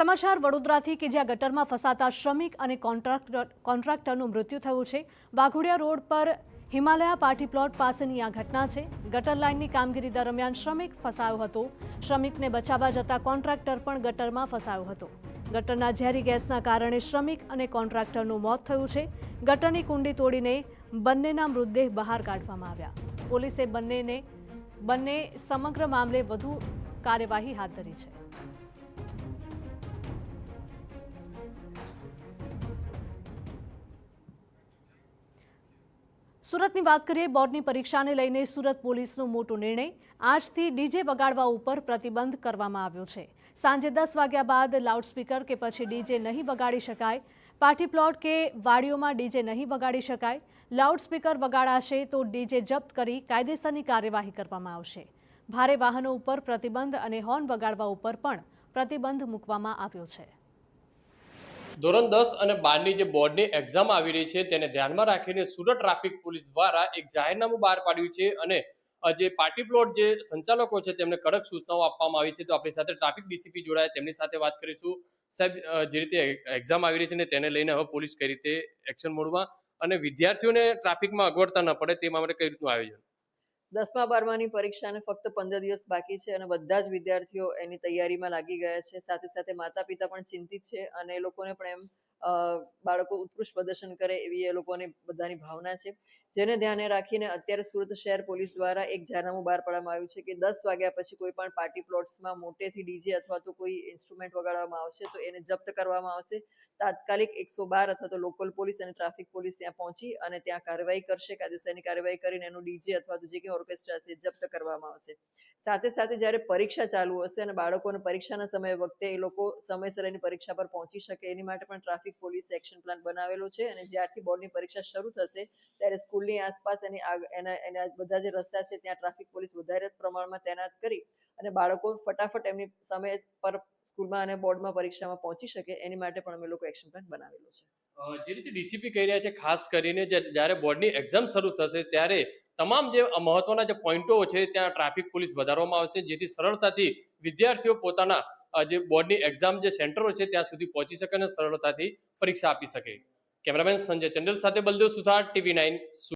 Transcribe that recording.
સમાચાર વડોદરાથી કે જ્યાં ગટરમાં ફસાતા શ્રમિક અને કોન્ટ્રાક્ટરનું મૃત્યુ થયું છે। વાઘોડિયા રોડ પર હિમાલયા પાર્ટી પ્લોટ પાસેની આ ઘટના છે। ગટર લાઇનની કામગીરી દરમિયાન શ્રમિક ફસાયો હતો। શ્રમિકને બચાવવા જતા કોન્ટ્રાક્ટર પણ ગટરમાં ફસાયો હતો। ગટરના ઝેરી ગેસના કારણે શ્રમિક અને કોન્ટ્રાક્ટરનું મોત થયું છે। ગટરની કુંડી તોડીને બંનેના મૃતદેહ બહાર કાઢવામાં આવ્યા। પોલીસે બંને સમગ્ર મામલે વધુ કાર્યવાહી હાથ ધરી છે। સુરતની વાત કરીએ। બોર્ડની પરીક્ષાને લઈને સુરત પોલીસનો મોટો નિર્ણય। આજથી ડીજે વગાડવા ઉપર પ્રતિબંધ કરવામાં આવ્યો છે। સાંજે 10 વાગ્યા બાદ લાઉડસ્પીકર કે પછી ડીજે નહીં વગાડી શકાય। પાર્ટી પ્લોટ કે વાડીઓમાં ડીજે નહીં વગાડી શકાય। લાઉડસ્પીકર વગાડાશે તો ડીજે જપ્ત કરી કાયદેસરની કાર્યવાહી કરવામાં આવશે। ભારે વાહનો ઉપર પ્રતિબંધ અને હોર્ન વગાડવા ઉપર પણ પ્રતિબંધ મૂકવામાં આવ્યો છે। ધોરણ 10 અને 12ની જે બોર્ડની એક્ઝામ આવી રહી છે તેને ધ્યાનમાં રાખીને સુરત ટ્રાફિક પોલીસ દ્વારા એક જાહેરનામું બહાર પાડ્યું છે અને જે પાર્ટી પ્લોટ જે સંચાલકો છે તેમને કડક સૂચનાઓ આપવામાં આવી છે। તો આપણી સાથે ટ્રાફિક ડીસીપી જોડાયા, તેમની સાથે વાત કરીશું। સાહેબ, જે રીતે એક્ઝામ આવી રહી છે ને તેને લઈને હવે પોલીસ કઈ રીતે એક્શન મોડમાં અને વિદ્યાર્થીઓને ટ્રાફિકમાં અગવડતા ન પડે તે માટે કઈ રીતનું આયોજન? 10મા 12માની પરીક્ષાને ફક્ત 15 દિવસ બાકી છે અને બધા જ વિદ્યાર્થીઓ એની તૈયારીમાં લાગી ગયા છે। સાથે સાથે માતા પિતા પણ ચિંતિત છે અને એ લોકોને પણ એમ બાળકો ઉત્કૃષ્ટ પ્રદર્શન કરે એવી એ લોકોની બધાની ભાવના છે। જેને ધ્યાને રાખીને અત્યારે સુરત શહેર પોલીસ દ્વારા એક જાહેરનામું બહાર પાડવામાં આવ્યું છે કે 10 વાગ્યા પછી કોઈ પણ પાર્ટી પ્લોટ્સમાં મોટેથી ડીજે અથવા તો કોઈ ઇન્સ્ટ્રુમેન્ટ વગાડવામાં આવશે તો એને જપ્ત કરવામાં આવશે। તાત્કાલિક 112 અથવા તો લોકલ પોલીસ અને ટ્રાફિક પોલીસ ત્યાં પહોંચી અને ત્યાં કાર્યવાહી કરશે। કાયદેસરની કાર્યવાહી કરીને એનું ડીજે અથવા તો જે કંઈ ઓર્કેસ્ટ્રા છે જપ્ત કરવામાં આવશે। સાથે સાથે જ્યારે પરીક્ષા ચાલુ હશે અને બાળકોને પરીક્ષાના સમય વખતે એ લોકો સમયસર એની પરીક્ષા પર પહોંચી શકે એની માટે પણ ટ્રાફિક પોલીસે એક્શન પ્લાન બનાવેલો છે અને જ્યારથી બોર્ડની પરીક્ષા શરૂ થશે ત્યારે સ્કૂલની આસપાસ એના બધા જે રસ્તા છે ત્યાં ટ્રાફિક પોલીસ વધારે પ્રમાણમાં તૈનાત કરી અને બાળકો ફટાફટ એમની સમય પર સ્કૂલમાં અને બોર્ડમાં પરીક્ષામાં પહોંચી શકે એની માટે પણ અમે લોકો એક્શન પ્લાન બનાવેલો છે। જે રીતે ડીસીપી કહી રહ્યા છે, ખાસ કરીને જ્યારે બોર્ડની એક્ઝામ શરૂ થશે ત્યારે તમામ જે મહત્વના જે પોઈન્ટો છે ત્યાં ટ્રાફિક પોલીસ વધારવામાં આવશે, જેથી સરળતાથી વિદ્યાર્થીઓ પોતાના જે બોર્ડની એક્ઝામ જે સેન્ટરો છે ત્યાં સુધી પહોંચી શકે અને સરળતાથી પરીક્ષા આપી શકે। કેમેરામેન સંજય ચંડેલ સાથે બલદેવ સુથાર, TV9।